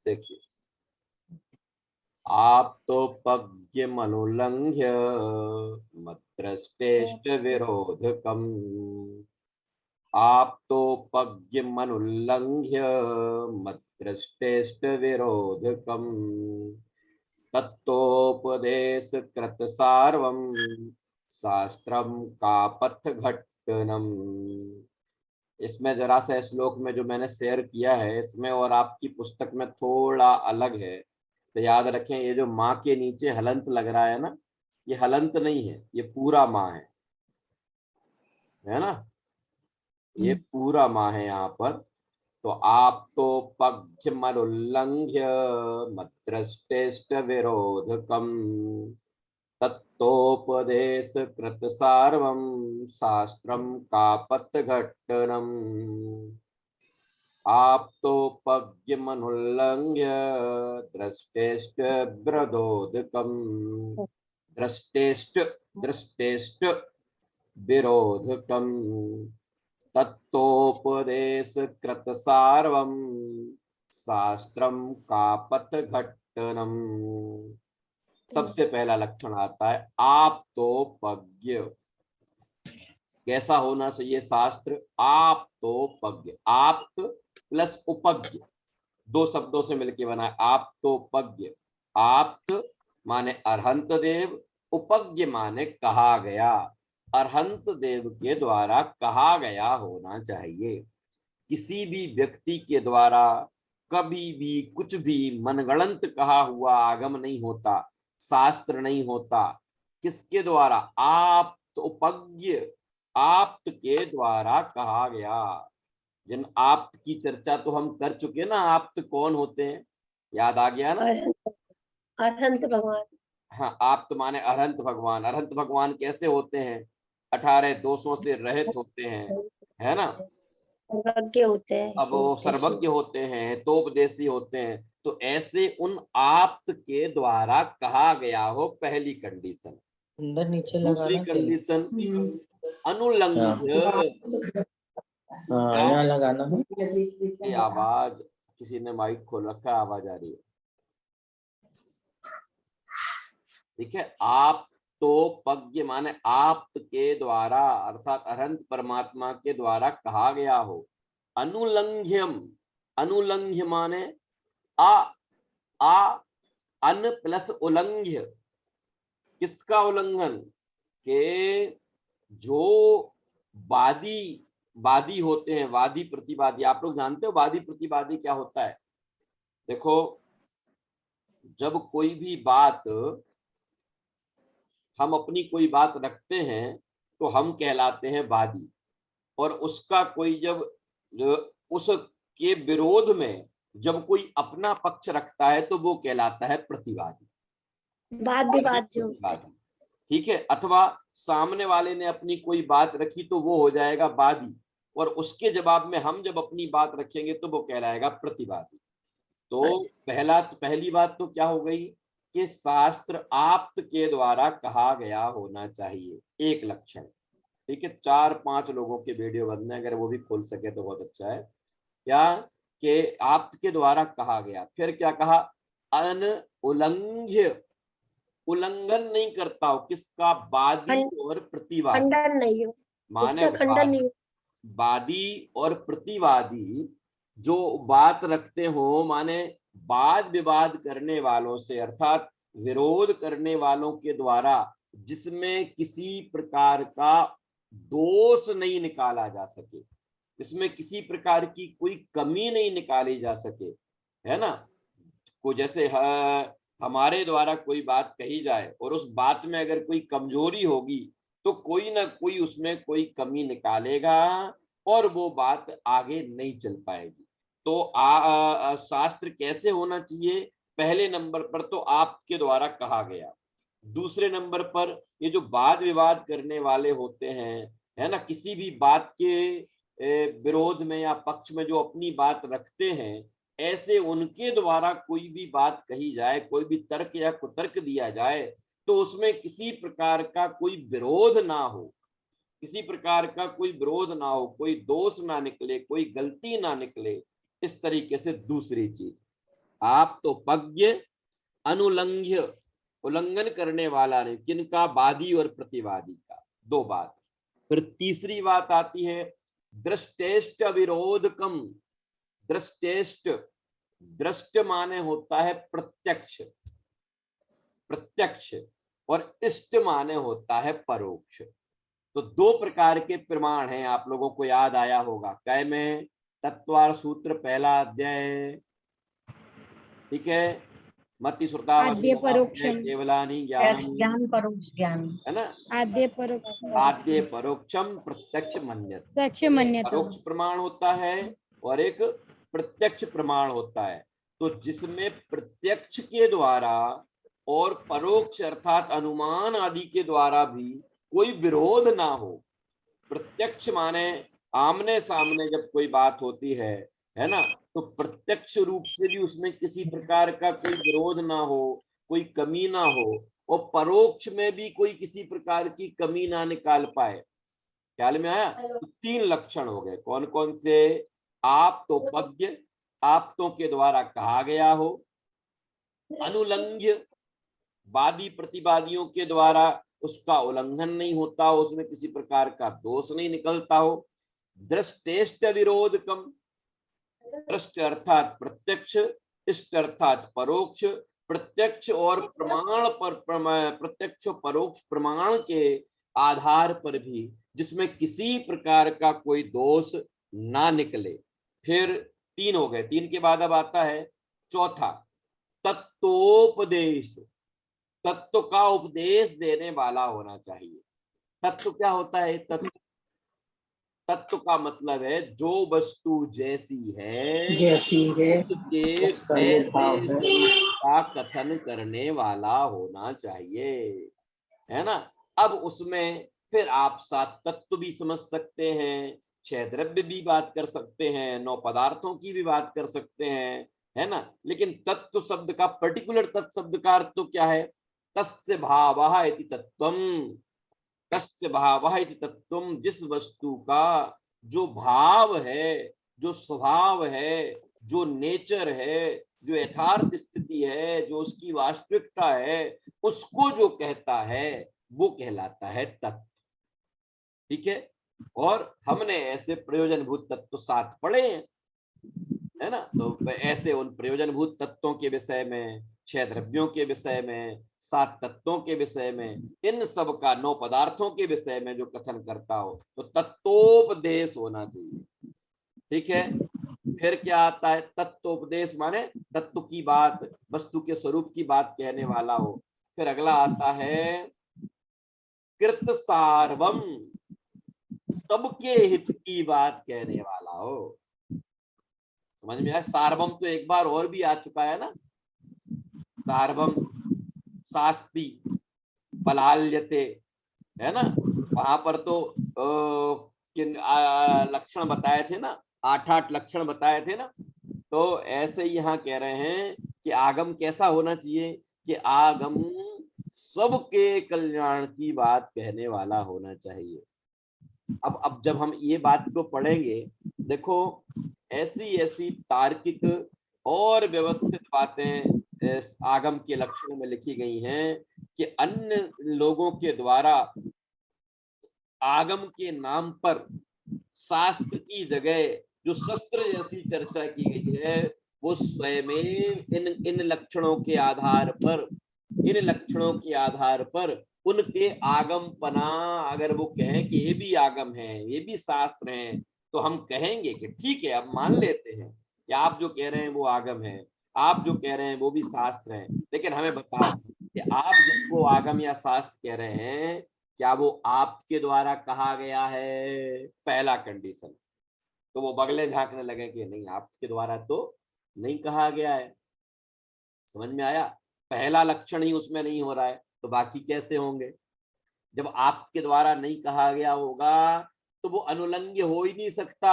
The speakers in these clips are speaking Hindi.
देखिए, आप तो पज्ञ मनुलंघ्य मद्रष्टेष्ट विरोधकम। आप तो पज्ञ मनुलंघ्य मद्रष्टेष्ट विरोधकम तत्तोपदेश कृत सार्वम शास्त्रम कापथ घट्टनम। इसमें जरा सा श्लोक में जो मैंने शेयर किया है इसमें और आपकी पुस्तक में थोड़ा अलग है, तो याद रखें ये जो माँ के नीचे हलंत लग रहा है ना, ये हलंत नहीं है, ये पूरा माँ है ना, ये पूरा माँ है यहाँ पर। तो आप तो पज्ञ मनुल्लंघ्य मद्रष्टेष्ट विरोधकम तत्तोपदेश कृत सार्वम शास्त्रम कापथ घट्टनम। आप तो पज्ञ मनुल्लंघ्य दृष्टेष्ट विरोधकम दृष्टेष्ट दृष्टेष्ट विरोधकम तत्तोपदेश कृत सार्वम शास्त्रम कापथ घट्टनम। सबसे पहला लक्षण आता है आप तो पज्ञ। कैसा होना चाहिए शास्त्र? आप तो पज्ञ, आप प्लस उपज्ञ दो शब्दों से मिलकर बना है आप तो पज्ञ। आप माने अरहंत देव, उपज्ञ माने कहा गया, अरहंत देव के द्वारा कहा गया होना चाहिए। किसी भी व्यक्ति के द्वारा कभी भी कुछ भी मनगढ़ंत कहा हुआ आगम नहीं होता, शास्त्र नहीं होता। किसके द्वारा? आप तो उपज्ञ, आप्त के द्वारा कहा गया। जिन आप्त की चर्चा तो हम कर चुके ना, आप्त कौन होते हैं, याद आ गया ना? अरहंत भगवान। हाँ, आप्त माने अरहंत भगवान। अरहंत भगवान कैसे होते हैं? 18 दोषों से रहित होते हैं, है ना? सर्वज्ञ होते हैं, अब वो सर्वज्ञ होते हैं, तोपदेशी होते हैं। तो ऐसे उन आप्त के द्वारा कहा गया हो, पहली कंडीशन। अंदर नीचे दूसरी लगाना कंडीशन अनुलंघ्य। यहाँ लगाना है। ये आवाज, किसी ने माइक खोल रखा, आवाज आ रही है। ठीक है, आप तो पज्ञ माने आप्त के द्वारा अर्थात अरहंत परमात्मा के द्वारा कहा गया हो। अनुलंघ्यम, अनुलंघ्य माने आ अन प्लस उल्लंघ्य। किसका उल्लंघन? के जो वादी वादी होते हैं, वादी प्रतिवादी। आप लोग जानते हो वादी प्रतिवादी क्या होता है? देखो, जब कोई भी बात हम अपनी कोई बात रखते हैं तो हम कहलाते हैं वादी, और उसका कोई जब उसके विरोध में जब कोई अपना पक्ष रखता है तो वो कहलाता है प्रतिवादी, वाद विवाद जो प्रतिवादी। ठीक है, अथवा सामने वाले ने अपनी कोई बात रखी तो वो हो जाएगा वादी, और उसके जवाब में हम जब अपनी बात रखेंगे तो वो कहलाएगा प्रतिवादी। तो पहली बात तो क्या हो गई कि शास्त्र आप्त के द्वारा कहा गया होना चाहिए, एक लक्षण। ठीक है, 4-5 लोगों के वीडियो बनने, अगर वो भी खोल सके तो बहुत अच्छा है। क्या कि आप्त के द्वारा कहा गया। फिर क्या कहा? अन उल्लंघ्य, उल्लंघन नहीं करता हो। किसका? वादी और प्रतिवादी। खंडन नहीं हो, माने उसका खंडन नहीं। वादी और प्रतिवादी जो बात रखते हो, माने वाद विवाद करने वालों से अर्थात विरोध करने वालों के द्वारा जिसमें किसी प्रकार का दोष नहीं निकाला जा सके, इसमें किसी प्रकार की कोई कमी नहीं निकाली जा सके, है ना? को जैसे हमारे द्वारा कोई बात कही जाए और उस बात में अगर कोई कमजोरी होगी तो कोई ना कोई उसमें कोई कमी निकालेगा और वो बात आगे नहीं चल पाएगी। तो शास्त्र कैसे होना चाहिए? पहले नंबर पर तो आपके द्वारा कहा गया। दूसरे नंबर पर ये जो वाद विवाद करने वाले होते हैं, है ना, किसी भी बात के विरोध में या पक्ष में जो अपनी बात रखते हैं, ऐसे उनके द्वारा कोई भी बात कही जाए, कोई भी तर्क या कुतर्क दिया जाए तो उसमें किसी प्रकार का कोई विरोध ना हो, किसी प्रकार का कोई विरोध ना हो, कोई दोष ना निकले, कोई गलती ना निकले, इस तरीके से। दूसरी चीज, आप तो पज्ञ अनुलंघ्य, उल्लंघन करने वाला नहीं, किनका? वादी और प्रतिवादी का। दो बात। फिर तीसरी बात आती है दृष्टेष्ट विरोधकम। दृष्टेष्ट, दृष्ट माने होता है प्रत्यक्ष, प्रत्यक्ष, और इष्ट माने होता है परोक्ष। तो दो प्रकार के प्रमाण हैं, आप लोगों को याद आया होगा कै में? तत्वार सूत्र पहला अध्याय, ठीक है। मति आद्य परोक्षम, केवलानि प्रत्यक्ष ज्ञानम, ज्ञान परोक्ष ज्ञान। है ना? आद्य परोक्षम, आद्य परोक्षम प्रत्यक्ष मन्यते। प्रत्यक्ष मन्यता। परोक्ष प्रमाण होता है और एक प्रत्यक्ष प्रमाण होता है। तो जिसमें प्रत्यक्ष के द्वारा और परोक्ष अर्थात अनुमान आदि के द्वारा भी कोई विरोध ना हो। प्रत्यक्ष माने आमने सामने जब कोई बात होती है ना, तो प्रत्यक्ष रूप से भी उसमें किसी प्रकार का कोई विरोध ना हो, कोई कमी ना हो, और परोक्ष में भी कोई किसी प्रकार की कमी ना निकाल पाए। ख्याल में आया? तो तीन लक्षण हो गए। कौन कौन से? आप तो पज्ञ, आपतों के द्वारा कहा गया हो। अनुलंघ्य, वादी प्रतिवादियों के द्वारा उसका उल्लंघन नहीं होता हो, उसमें किसी प्रकार का दोष नहीं निकलता हो। दृष्टेष्ट विरोधकम, दृष्ट अर्थात प्रत्यक्ष, इष्ट अर्थात परोक्ष। प्रत्यक्ष और प्रमाण पर प्रत्यक्ष परोक्ष प्रमाण के आधार पर भी जिसमें किसी प्रकार का कोई दोष ना निकले। फिर तीन हो गए। तीन के बाद अब आता है चौथा, तत्वोपदेश। तत्व का उपदेश देने वाला होना चाहिए। तत्व क्या होता है? तत्व, तत्व का मतलब है जो वस्तु जैसी है उसके वैसे का कथन करने वाला होना चाहिए, है ना? अब उसमें फिर आप सात तत्व भी समझ सकते हैं, छह द्रव्य भी बात कर सकते हैं, नौ पदार्थों की भी बात कर सकते हैं, है ना? लेकिन तत्व शब्द का, पर्टिकुलर तत्व शब्द का अर्थ तो क्या है? तस्य भावः इति तत्वम। तस्य भावः इति तत्वम, जिस वस्तु का जो भाव है, जो स्वभाव है, जो नेचर है, जो यथार्थ स्थिति है, जो उसकी वास्तविकता है, उसको जो कहता है वो कहलाता है तत्व। ठीक है? और हमने ऐसे प्रयोजनभूत तत्व सात पढ़े हैं, है ना? तो ऐसे उन प्रयोजनभूत तत्वों के विषय में, छह द्रव्यों के विषय में, सात तत्वों के विषय में, इन सब का, नौ पदार्थों के विषय में जो कथन करता हो तो तत्वोपदेश होना चाहिए। ठीक है? फिर क्या आता है? तत्वोपदेश माने तत्व की बात, वस्तु के स्वरूप की बात कहने वाला हो। फिर अगला आता है कृत सार्वम, सबके हित की बात कहने वाला हो। समझ में आया? सार्वम तो एक बार और भी आ चुका है ना, सार्वम शास्ति पलाल्यते, है ना? वहां पर तो किन लक्षण बताए थे ना, 8 लक्षण बताए थे ना। तो ऐसे ही यहाँ कह रहे हैं कि आगम कैसा होना चाहिए? कि आगम सबके कल्याण की बात कहने वाला होना चाहिए। अब जब हम ये बात को पढ़ेंगे, देखो ऐसी ऐसी तार्किक और व्यवस्थित बातें इस आगम के लक्षणों में लिखी गई हैं कि अन्य लोगों के द्वारा आगम के नाम पर शास्त्र की जगह जो शस्त्र जैसी चर्चा की गई है, वो स्वयं इन इन लक्षणों के आधार पर, इन लक्षणों के आधार पर उनके आगम पना, अगर वो कहें कि ये भी आगम है, ये भी शास्त्र हैं, तो हम कहेंगे कि ठीक है, अब मान लेते हैं कि आप जो कह रहे हैं वो आगम है, आप जो कह रहे हैं वो भी शास्त्र है। लेकिन हमें बताओ कि आप जिसको आगम या शास्त्र कह रहे हैं, क्या वो आपके द्वारा कहा गया है? पहला कंडीशन। तो वो बगले झांकने लगे कि नहीं, आपके द्वारा तो नहीं कहा गया है। समझ में आया? पहला लक्षण ही उसमें नहीं हो रहा है तो बाकी कैसे होंगे? जब आपके द्वारा नहीं कहा गया होगा तो वो अनुलंघ्य हो ही नहीं सकता।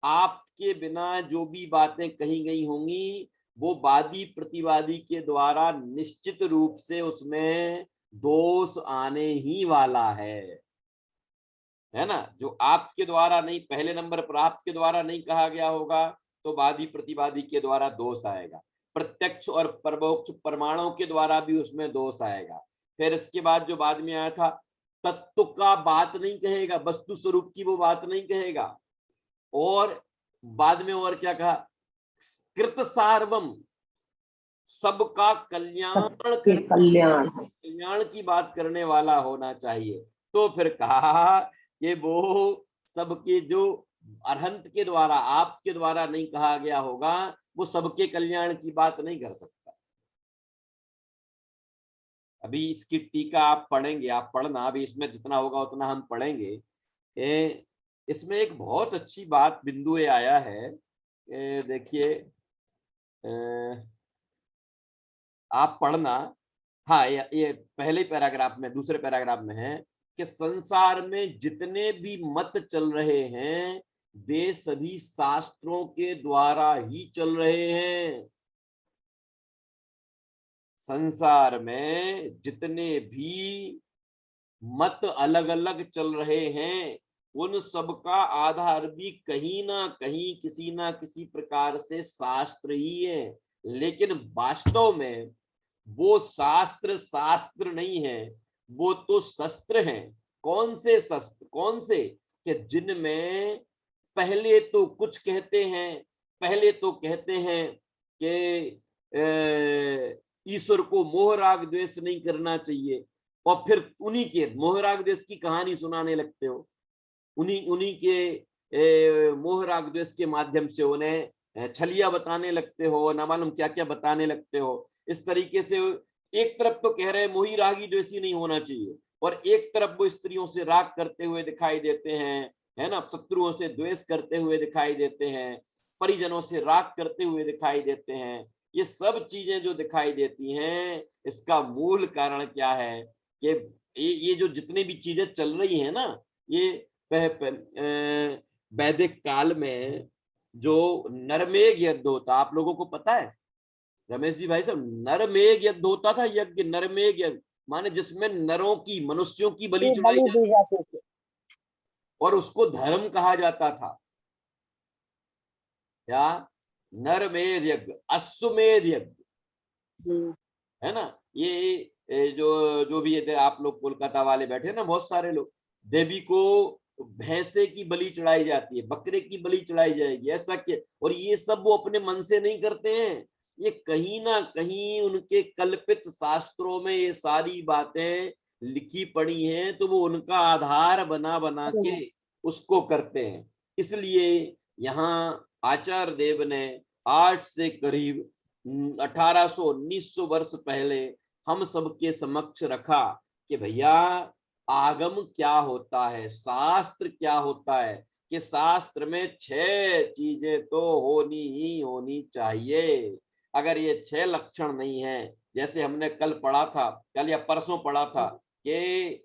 आपके बिना जो भी बातें कही गई होंगी वो वादी प्रतिवादी के द्वारा निश्चित रूप से उसमें दोष आने ही वाला है ना? जो आपके द्वारा नहीं, पहले नंबर पर आपके द्वारा नहीं कहा गया होगा तो वादी प्रतिवादी के द्वारा दोष आएगा। प्रत्यक्ष और परोक्ष प्रमाणों के द्वारा भी उसमें दोष आएगा। फिर इसके बाद जो बाद में आया था, तत्व का बात नहीं कहेगा, वस्तु स्वरूप की वो बात नहीं कहेगा। और बाद में और क्या कहा, कृत सार्वम, सबका कल्याण की बात करने वाला होना चाहिए। तो फिर कहा कि वो सबके जो अरहंत के द्वारा, आपके द्वारा नहीं कहा गया होगा, वो सबके कल्याण की बात नहीं कर सकता। अभी इसकी टीका आप पढ़ेंगे, आप पढ़ना, अभी इसमें जितना होगा उतना हम पढ़ेंगे। इसमें एक बहुत अच्छी बात बिंदु ये आया है, देखिए आप पढ़ना। हाँ, ये पहले पैराग्राफ में, दूसरे पैराग्राफ में है कि संसार में जितने भी मत चल रहे हैं वे सभी शास्त्रों के द्वारा ही चल रहे हैं। संसार में जितने भी मत अलग अलग चल रहे हैं उन सब का आधार भी कहीं ना कहीं किसी ना किसी प्रकार से शास्त्र ही है। लेकिन वास्तव में वो शास्त्र शास्त्र नहीं है, वो तो शस्त्र हैं। कौन से शस्त्र, कौन से, कि जिनमें पहले तो कुछ कहते हैं, पहले तो कहते हैं कि ईश्वर को मोह राग द्वेष नहीं करना चाहिए, और फिर उन्हीं के मोह राग द्वेष की कहानी सुनाने लगते हो, उन्हीं के मोह राग द्वेष के माध्यम से उन्हें छलिया बताने लगते हो, ना मालूम क्या क्या बताने लगते हो। इस तरीके से एक तरफ तो कह रहे हैं मोही रागी द्वेषी नहीं होना चाहिए, और एक तरफ वो स्त्रियों से राग करते हुए दिखाई देते हैं, है ना, शत्रुओं से द्वेष करते हुए दिखाई देते हैं, परिजनों से राग करते हुए दिखाई देते हैं। ये सब चीजें जो दिखाई देती हैं, इसका मूल कारण क्या है कि ये जो जितनी भी चीजें चल रही हैं ना, ये वैदिक काल में जो नरमेघ यज्ञ होता, आप लोगों को पता है रमेश जी भाई साहब, नरमेघ यज्ञ होता था, यज्ञ नरमेघ यज्ञ, माने जिसमें नरों की, मनुष्यों की बलि चढ़ाई जाती थी, और उसको धर्म कहा जाता था। क्या? नरमेध यज्ञ, अश्वमेध यज्ञ, है ना। ये जो भी ये आप लोग कोलकाता वाले बैठे ना, बहुत सारे लोग, देवी को भैंसे की बलि चढ़ाई जाती है, बकरे की बलि चढ़ाई जाएगी, ऐसा क्या, और ये सब वो अपने मन से नहीं करते हैं, ये कहीं ना कहीं उनके कल्पित शास्त्रों में ये सारी बातें लिखी पड़ी हैं, तो वो उनका आधार बना बना के उसको करते हैं। इसलिए यहाँ आचार्य देव ने आज से करीब 1800-1900 वर्ष पहले हम सबके समक्ष रखा कि भैया आगम क्या होता है, शास्त्र क्या होता है, कि शास्त्र में 6 चीजें तो होनी ही होनी चाहिए। अगर ये 6 लक्षण नहीं है, जैसे हमने कल पढ़ा था, कल या परसों पढ़ा था कि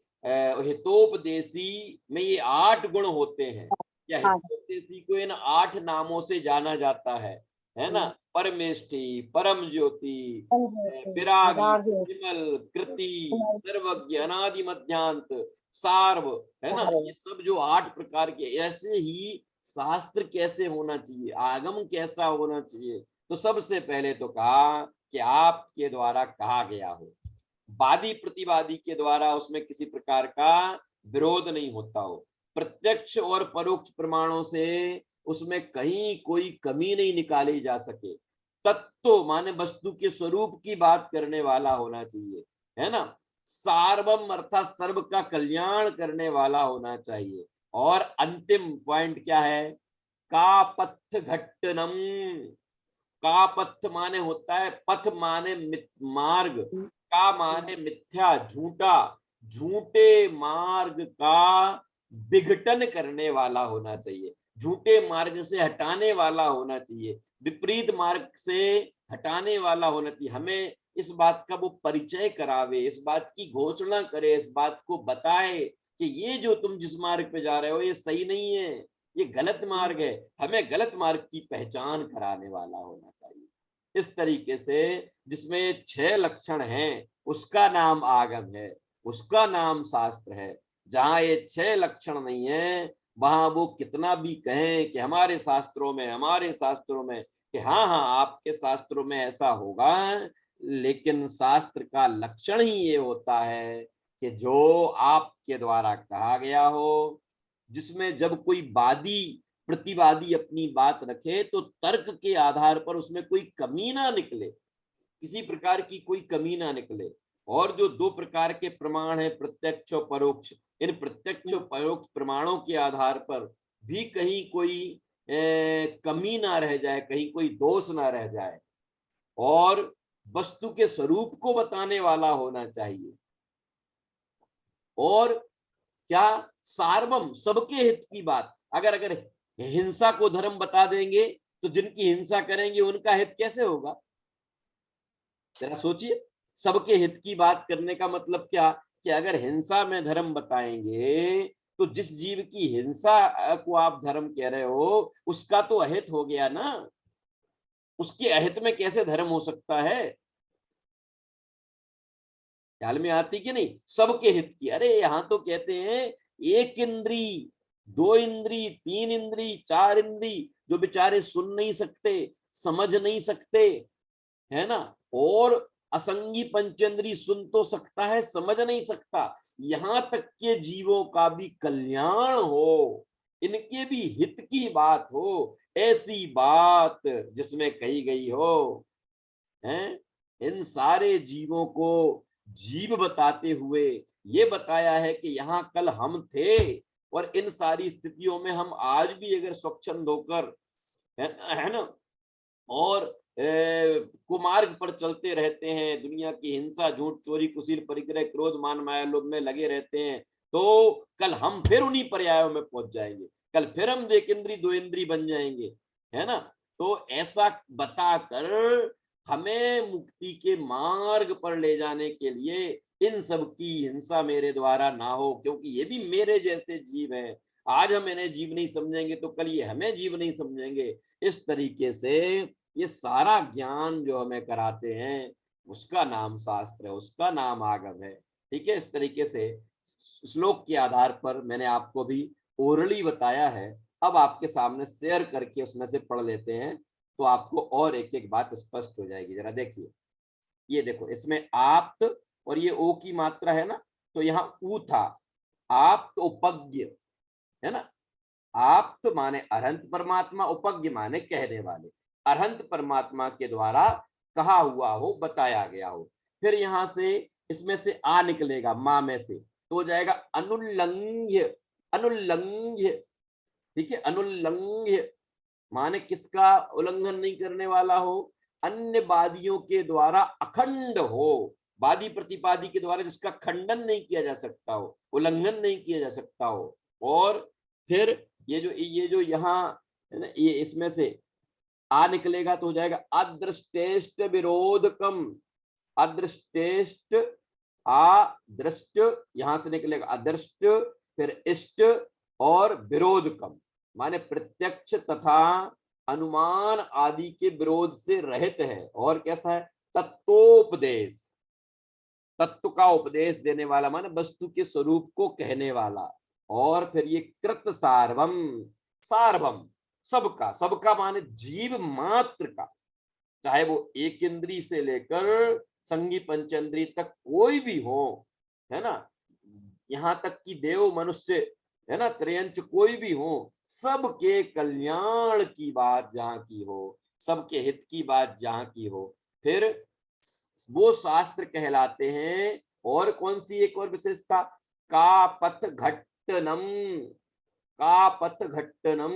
हितोपदेशी में ये 8 गुण होते हैं, या हितोपदेशी को इन 8 नामों से जाना जाता है ना, परमेष्ठी, परम ज्योति, विरागी, विमल, कृति, सर्वज्ञ, अनादि मध्यांत, सार्व, है ना। ये सब जो 8 प्रकार के, ऐसे ही शास्त्र कैसे होना चाहिए, आगम कैसा होना चाहिए, तो सबसे पहले तो कहा कि आपके द्वारा कहा गया हो, वादी प्रतिवादी के द्वारा उसमें किसी प्रकार का विरोध नहीं होता हो, प्रत्यक्ष और परोक्ष प्रमाणों से उसमें कहीं कोई कमी नहीं निकाली जा सके, तत्व माने वस्तु के स्वरूप की बात करने वाला होना चाहिए, है ना, सार्वम अर्थात सर्व का कल्याण करने वाला होना चाहिए, और अंतिम पॉइंट क्या है, कापथ घट्टनम। कापथ माने होता है, पथ माने मार्ग, का माने मिथ्या, झूठा, झूठे मार्ग का विघटन करने वाला होना चाहिए, झूठे मार्ग से हटाने वाला होना चाहिए, विपरीत मार्ग से हटाने वाला होना चाहिए। हमें इस बात का वो परिचय करावे, इस बात की घोषणा करे, इस बात को बताए कि ये जो तुम जिस मार्ग पे जा रहे हो ये सही नहीं है, ये गलत मार्ग है, हमें गलत मार्ग की पहचान कराने वाला होना चाहिए। इस तरीके से जिसमें 6 लक्षण हैं उसका नाम आगम है, उसका नाम शास्त्र है। जहां ये 6 लक्षण नहीं है, वहां वो कितना भी कहें कि हमारे शास्त्रों में कि हाँ हाँ आपके शास्त्रों में ऐसा होगा, लेकिन शास्त्र का लक्षण ही ये होता है कि जो आपके द्वारा कहा गया हो, जिसमें जब कोई वादी प्रतिवादी अपनी बात रखे तो तर्क के आधार पर उसमें कोई कमी ना निकले, किसी प्रकार की कोई कमी ना निकले। और जो दो प्रकार के प्रमाण है, प्रत्यक्ष और परोक्ष, इन प्रत्यक्ष और परोक्ष प्रमाणों के आधार पर भी कहीं कोई कमी ना रह जाए, कहीं कोई दोष ना रह जाए, और वस्तु के स्वरूप को बताने वाला होना चाहिए। और क्या, सार्वम, सबके हित की बात। अगर हिंसा को धर्म बता देंगे तो जिनकी हिंसा करेंगे उनका हित कैसे होगा? जरा सोचिए, सबके हित की बात करने का मतलब क्या कि अगर हिंसा में धर्म बताएंगे तो जिस जीव की हिंसा को आप धर्म कह रहे हो उसका तो अहित हो गया ना, उसके अहित में कैसे धर्म हो सकता है? ख्याल में आती कि नहीं? सबके हित की। अरे यहां तो कहते हैं एक इंद्री, दो इंद्री, तीन इंद्री, चार इंद्री, जो बेचारे सुन नहीं सकते, समझ नहीं सकते, है ना, और असंगी पंचेंद्री सुन तो सकता है, समझ नहीं सकता, यहां तक के जीवों का भी कल्याण हो, इनके भी हित की बात हो, ऐसी बात जिसमें कही गई हो, हैं, इन सारे जीवों को जीव बताते हुए ये बताया है कि यहाँ कल हम थे और इन सारी स्थितियों में हम आज भी अगर स्वच्छंद होकर, है ना, और कुमार्ग पर चलते रहते हैं, दुनिया की हिंसा, झूठ, चोरी, कुशील, परिग्रह, क्रोध, मान, माया, लोभ में लगे रहते हैं, तो कल हम फिर उन्हीं पर्यायों में पहुंच जाएंगे, कल फिर हम एक इंद्री दो इंद्री बन जाएंगे, है ना। तो ऐसा बताकर हमें मुक्ति के मार्ग पर ले जाने के लिए इन सब की हिंसा मेरे द्वारा ना हो, क्योंकि ये भी मेरे जैसे जीव हैं, आज हम इन्हें जीव नहीं समझेंगे तो कल ये हमें जीव नहीं समझेंगे। इस तरीके से ये सारा ज्ञान जो हमें कराते हैं उसका नाम शास्त्र है, उसका नाम आगम है। ठीक है, इस तरीके से श्लोक के आधार पर मैंने आपको भी ओरली बताया है, अब आपके सामने शेयर करके उसमें से पढ़ लेते हैं तो आपको और एक एक बात स्पष्ट हो जाएगी। जरा देखिए, ये देखो, इसमें आप्त और ये ओ की मात्रा है ना, तो यहाँ ऊ था, आप्त उपज्ञ, है ना। आप्त माने अरहंत परमात्मा, उपज्ञ माने कहने वाले, अरहंत परमात्मा के द्वारा कहा हुआ हो, बताया गया हो। फिर यहां से इसमें से आ निकलेगा मां में से, तो हो जाएगा अनुल्लंघ्य, अनुल्लंघ्य, ठीक है, अनुल्लंघ्य माने किसका उल्लंघन नहीं करने वाला हो, अन्य वादियों के द्वारा अखंड हो, वादी प्रतिपादी के द्वारा जिसका खंडन नहीं किया जा सकता हो, उल्लंघन नहीं किया जा सकता हो। और फिर ये जो यहाँ है ना, ये इसमें से आ निकलेगा तो हो जाएगा अदृष्टेष्ट विरोधकम, अदृष्टेष्ट, अदृष्ट, यहां से निकलेगा अदृष्ट, फिर इष्ट और विरोधकम माने प्रत्यक्ष तथा अनुमान आदि के विरोध से रहित है। और कैसा है, तत्वोपदेश, तत्व का उपदेश देने वाला माने वस्तु के स्वरूप को कहने वाला। और फिर ये कृत सार्वम, सार्वम सबका, सबका माने जीव मात्र का, चाहे वो एक इंद्री से लेकर संगी पंचेंद्री तक कोई भी हो, है ना, यहां तक कि देव मनुष्य, है ना, त्रयंच कोई भी हो, सबके कल्याण की बात जहां की हो, सबके हित की बात जहां की हो, फिर वो शास्त्र कहलाते हैं। और कौन सी एक और विशेषता, का पथ घट्टनम, का पथ घट्टनम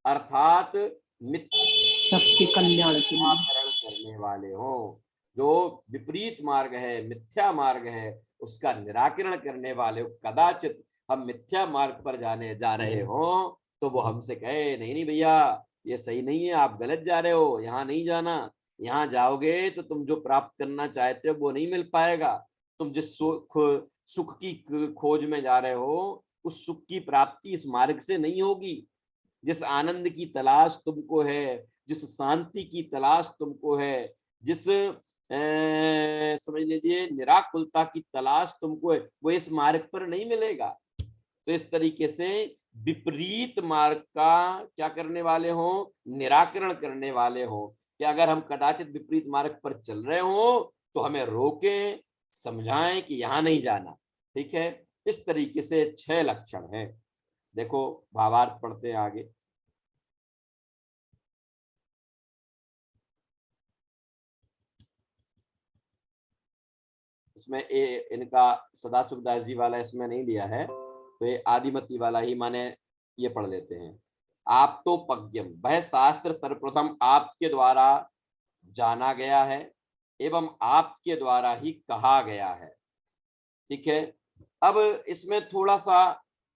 अर्थात सबके कल्याण के लिए करने वाले हो, जो विपरीत मार्ग है, मिथ्या मार्ग है, उसका निराकरण करने वाले हो। कदाचित हम मिथ्या मार्ग पर जा रहे हो तो वो हमसे कहे नहीं नहीं भैया ये सही नहीं है, आप गलत जा रहे हो, यहाँ नहीं जाना, यहाँ जाओगे तो तुम जो प्राप्त करना चाहते हो वो नहीं मिल पाएगा, तुम जिस सुख की खोज में जा रहे हो उस सुख की प्राप्ति इस मार्ग से नहीं होगी, जिस आनंद की तलाश तुमको है, जिस शांति की तलाश तुमको है, जिस समझ लीजिए निराकुलता की तलाश तुमको है, वो इस मार्ग पर नहीं मिलेगा। तो इस तरीके से विपरीत मार्ग का क्या करने वाले हो, निराकरण करने वाले हो, कि अगर हम कदाचित विपरीत मार्ग पर चल रहे हो तो हमें रोकें, समझाएं कि यहां नहीं जाना। ठीक है, इस तरीके से 6 लक्षण हैं। देखो भावार्थ पढ़ते हैं आगे। इसमें इनका सदाशिवदास जी वाला इसमें नहीं लिया है, तो ये आदिमती वाला ही माने ये पढ़ लेते हैं। आप तो पज्ञम, वह शास्त्र सर्वप्रथम आपके द्वारा जाना गया है एवं आपके द्वारा ही कहा गया है। ठीक है, अब इसमें थोड़ा सा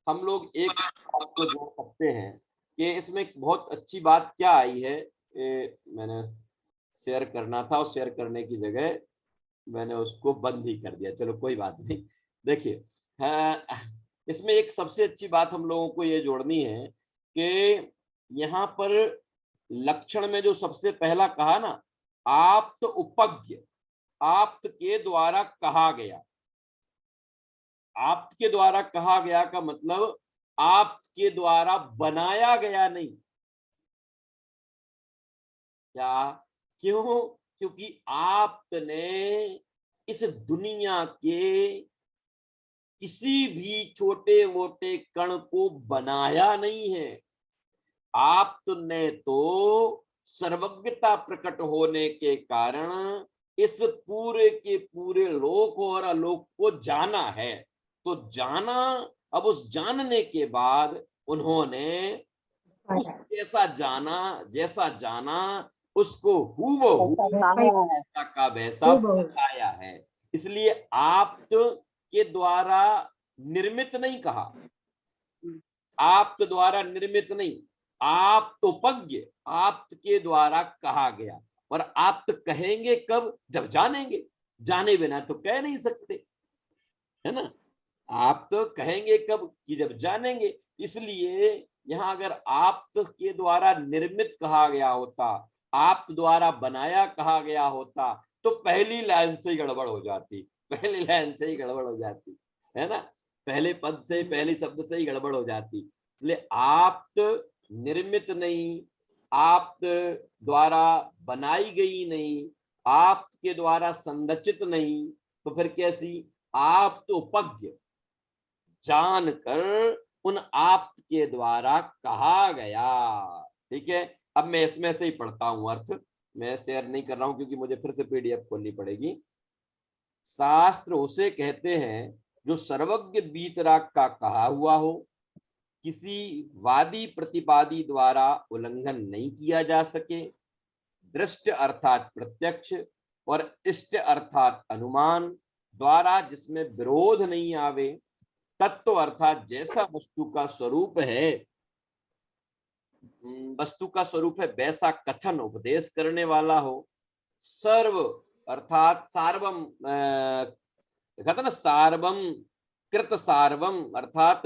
हम लोग एक बात को जोड़ सकते हैं कि इसमें बहुत अच्छी बात क्या आई है। मैंने शेयर करना था और शेयर करने की जगह मैंने उसको बंद ही कर दिया, चलो कोई बात नहीं। देखिए, हाँ, इसमें एक सबसे अच्छी बात हम लोगों को ये जोड़नी है कि यहाँ पर लक्षण में जो सबसे पहला कहा ना, आप्त उपज्ञ, आप्त के द्वारा कहा गया। आप्त के द्वारा कहा गया का मतलब आप्त के द्वारा बनाया गया नहीं। क्या? क्यों? क्योंकि आपने इस दुनिया के किसी भी छोटे मोटे कण को बनाया नहीं है। आपने तो सर्वज्ञता प्रकट होने के कारण इस पूरे के पूरे लोक और अलोक को जाना है। तो जाना, अब उस जानने के बाद उन्होंने उस जैसा जाना उसको हूबहू वैसा का वैसा बताया है। इसलिए आप्त के द्वारा निर्मित नहीं कहा, आप्त द्वारा निर्मित नहीं, आप्तोपज्ञ, आप्त के द्वारा कहा गया। और आप्त कहेंगे कब? जब जानेंगे, जाने बिना तो कह नहीं सकते, है ना। आप तो कहेंगे कब? कि जब जानेंगे। इसलिए यहाँ अगर आप्त के द्वारा निर्मित कहा गया होता, आप्त द्वारा बनाया कहा गया होता, तो पहली लाइन से ही गड़बड़ हो जाती, पहली लाइन से ही गड़बड़ हो जाती, है ना। पहले पद से, पहले शब्द से ही गड़बड़ हो जाती। इसलिए आप्त निर्मित नहीं, आप्त द्वारा बनाई गई नहीं, आप्त के द्वारा संरचित नहीं, तो फिर कैसी? आप्त उपज्ञ, जानकर उन आप्त के द्वारा कहा गया। ठीक है, अब मैं इसमें से ही पढ़ता हूं अर्थ, मैं शेयर नहीं कर रहा हूं क्योंकि मुझे फिर से पीडीएफ खोलनी पड़ेगी। शास्त्र उसे कहते हैं जो सर्वज्ञ वीतराग का कहा हुआ हो, किसी वादी प्रतिपादी द्वारा उल्लंघन नहीं किया जा सके, दृष्ट अर्थात प्रत्यक्ष और इष्ट अर्थात अनुमान द्वारा जिसमें विरोध नहीं आवे, तत्व अर्थात जैसा वस्तु का स्वरूप है, वस्तु का स्वरूप है वैसा कथन उपदेश करने वाला हो, सर्व अर्थात सार्वम, कहते ना सार्वम कृत सार्वम अर्थात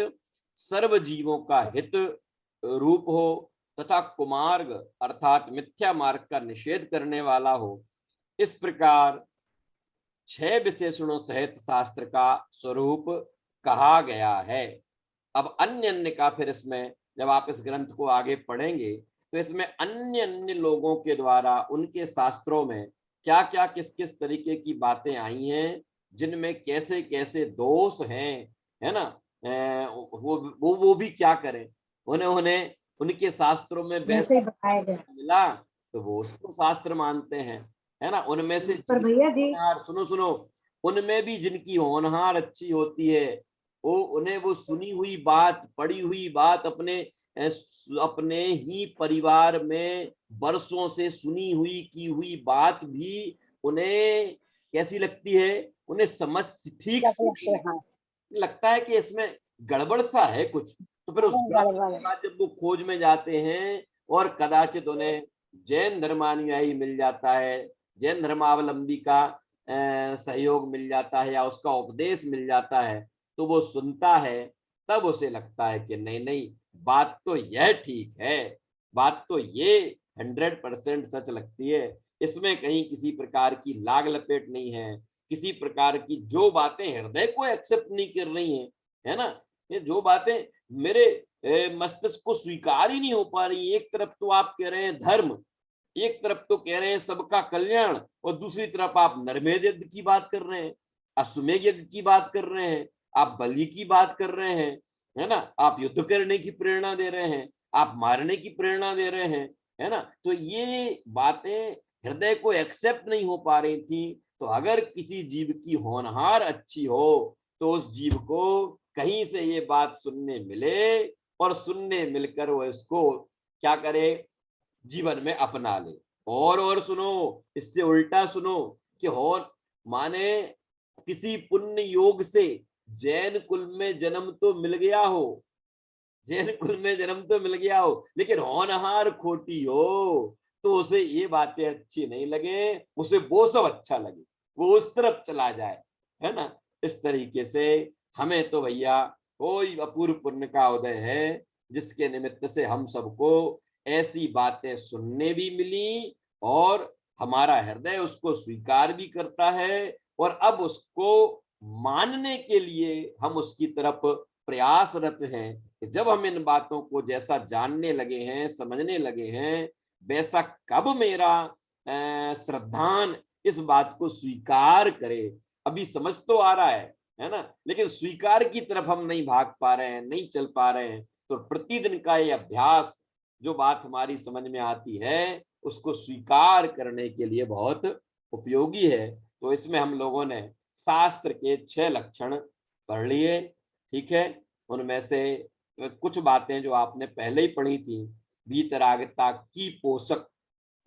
सर्व जीवों का हित रूप हो, तथा कुमार्ग अर्थात मिथ्या मार्ग का निषेध करने वाला हो। इस प्रकार 6 विशेषणों सहित शास्त्र का स्वरूप कहा गया है। अब अन्य अन्य का फिर इसमें जब आप इस ग्रंथ को आगे पढ़ेंगे तो इसमें अन्य अन्य लोगों के द्वारा उनके शास्त्रों में क्या क्या किस किस तरीके की बातें आई हैं, जिनमें कैसे कैसे दोष हैं, है ना। वो भी क्या करें, उन्हें उनके शास्त्रों में जैसे बताया गया मिला तो वो उसको शास्त्र मानते हैं, है ना। उनमें से पर भैया जी, सुनो, उनमें भी जिनकी होनहार अच्छी होती है, वो उन्हें वो सुनी हुई बात, पढ़ी हुई बात, अपने ही परिवार में वर्षों से सुनी हुई की हुई बात भी उन्हें कैसी लगती है, उन्हें समझ ठीक से लगता है कि इसमें गड़बड़ सा है कुछ। तो फिर उसके बाद जब वो खोज में जाते हैं और कदाचित उन्हें जैन धर्मानुयायी मिल जाता है, जैन धर्मावलंबी का सहयोग मिल जाता है या उसका उपदेश मिल जाता है, तो वो सुनता है, तब उसे लगता है कि नहीं नहीं, बात तो यह ठीक है, बात तो ये 100% सच लगती है, इसमें कहीं किसी प्रकार की लाग लपेट नहीं है, किसी प्रकार की जो बातें हृदय को एक्सेप्ट नहीं कर रही हैं, है ना। ये जो बातें मेरे मस्तिष्क को स्वीकार ही नहीं हो पा रही। एक तरफ तो आप कह रहे हैं धर्म, एक तरफ तो कह रहे हैं सबका कल्याण, और दूसरी तरफ आप नरमेध यज्ञ की बात कर रहे हैं, अश्वमेध यज्ञ की बात कर रहे हैं, आप बलि की बात कर रहे हैं, है ना, आप युद्ध करने की प्रेरणा दे रहे हैं, आप मारने की प्रेरणा दे रहे हैं, है ना। तो ये बातें हृदय को एक्सेप्ट नहीं हो पा रही थी। तो अगर किसी जीव की होनहार अच्छी हो तो उस जीव को कहीं से ये बात सुनने मिले, और सुनने मिलकर वो इसको क्या करे, जीवन में अपना ले। और सुनो, इससे उल्टा सुनो कि हो माने किसी पुण्य योग से जैन कुल में जन्म तो मिल गया हो, जैन कुल में जन्म तो मिल गया हो, लेकिन होनहार खोटी हो तो उसे ये बातें अच्छी नहीं लगे, उसे वो सब अच्छा लगे, वो उस तरफ चला जाए, है ना। इस तरीके से हमें तो भैया कोई अपूर्व पुण्य का उदय है जिसके निमित्त से हम सबको ऐसी बातें सुनने भी मिली, और हमारा हृदय उसको स्वीकार भी करता है, और अब उसको मानने के लिए हम उसकी तरफ प्रयासरत हैं कि जब हम इन बातों को जैसा जानने लगे हैं, समझने लगे हैं, वैसा कब मेरा श्रद्धान इस बात को स्वीकार करे। अभी समझ तो आ रहा है ना, लेकिन स्वीकार की तरफ हम नहीं भाग पा रहे हैं, नहीं चल पा रहे हैं। तो प्रतिदिन का ये अभ्यास, जो बात हमारी समझ में आती है, उसको स्वीकार करने के लिए बहुत उपयोगी है। तो इसमें हम लोगों ने शास्त्र के 6 लक्षण पढ़ लिए, ठीक है। उनमें से कुछ बातें जो आपने पहले ही पढ़ी थी, वीतरागता की पोषक,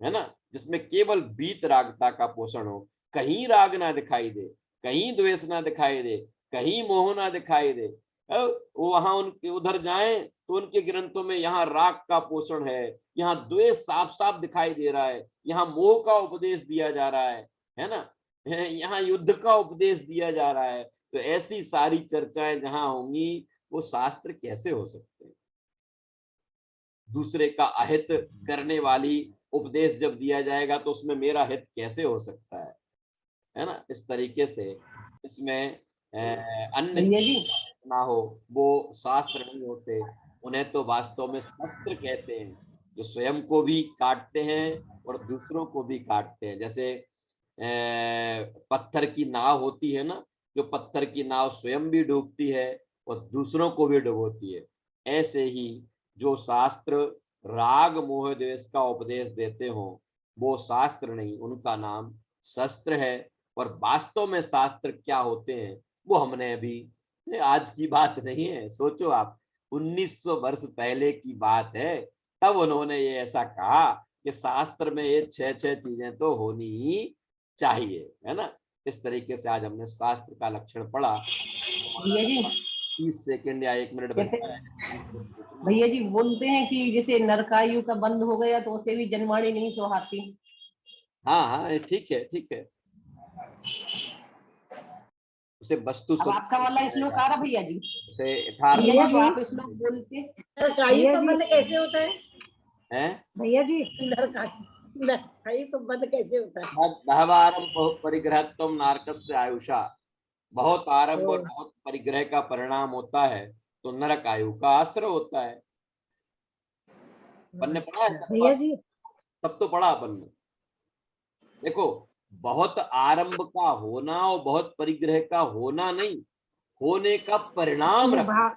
है ना, जिसमें केवल वीतरागता का पोषण हो, कहीं राग ना दिखाई दे, कहीं द्वेष ना दिखाई दे, कहीं मोह ना दिखाई दे। वो वहां उनके उधर जाएं तो उनके ग्रंथों में यहाँ राग का पोषण है, यहाँ द्वेष साफ साफ दिखाई दे रहा है, यहाँ मोह का उपदेश दिया जा रहा है ना, यहाँ युद्ध का उपदेश दिया जा रहा है। तो ऐसी सारी चर्चाएं जहां होंगी वो शास्त्र कैसे हो सकते हैं। दूसरे का अहित करने वाली उपदेश जब दिया जाएगा तो उसमें मेरा हित कैसे हो सकता है ना। इस तरीके से इसमें अन्य ना हो वो शास्त्र नहीं होते, उन्हें तो वास्तव में शस्त्र कहते हैं, जो स्वयं को भी काटते हैं और दूसरों को भी काटते हैं। जैसे पत्थर की नाव होती है ना, जो पत्थर की नाव स्वयं भी डूबती है और दूसरों को भी डुबोती है, ऐसे ही जो शास्त्र राग मोह द्वेष का उपदेश देते हो वो शास्त्र नहीं, उनका नाम शस्त्र है। और वास्तव में शास्त्र क्या होते हैं वो हमने अभी, आज की बात नहीं है, सोचो आप 1900 वर्ष पहले की बात है, तब उन्होंने ये ऐसा कहा कि शास्त्र में ये 6 चीजें तो होनी ही चाहिए, है ना। इस तरीके से आज हमने शास्त्र का लक्षण पढ़ा। 30 सेकंड या 1 मिनट बचता है। भैया जी बोलते हैं कि जैसे नरकायु का बंद हो गया तो उसे भी जनवाणी नहीं सुहाती। हाँ हाँ ठीक है, ठीक है, उसे वस्तु अब आपका वाला श्लोक आ रहा भैया जी, उसे यथार्थ तो आप श्लोक बोलते नरकायु का बंद कैसे होता है हैं भैया जी? नरकायु का बंद कैसे होता है? बहवारम बहुत परिग्रहत्वम नारकस्य आयुषा, बहुत आरंभ और बहुत परिग्रह का परिणाम होता है तो नरक आयु का आश्रय होता है। अपन ने पढ़ा है भैया जी, तब तो पढ़ा अपन ने। देखो, बहुत आरंभ का होना और बहुत परिग्रह का होना नहीं, होने का परिणाम रखना,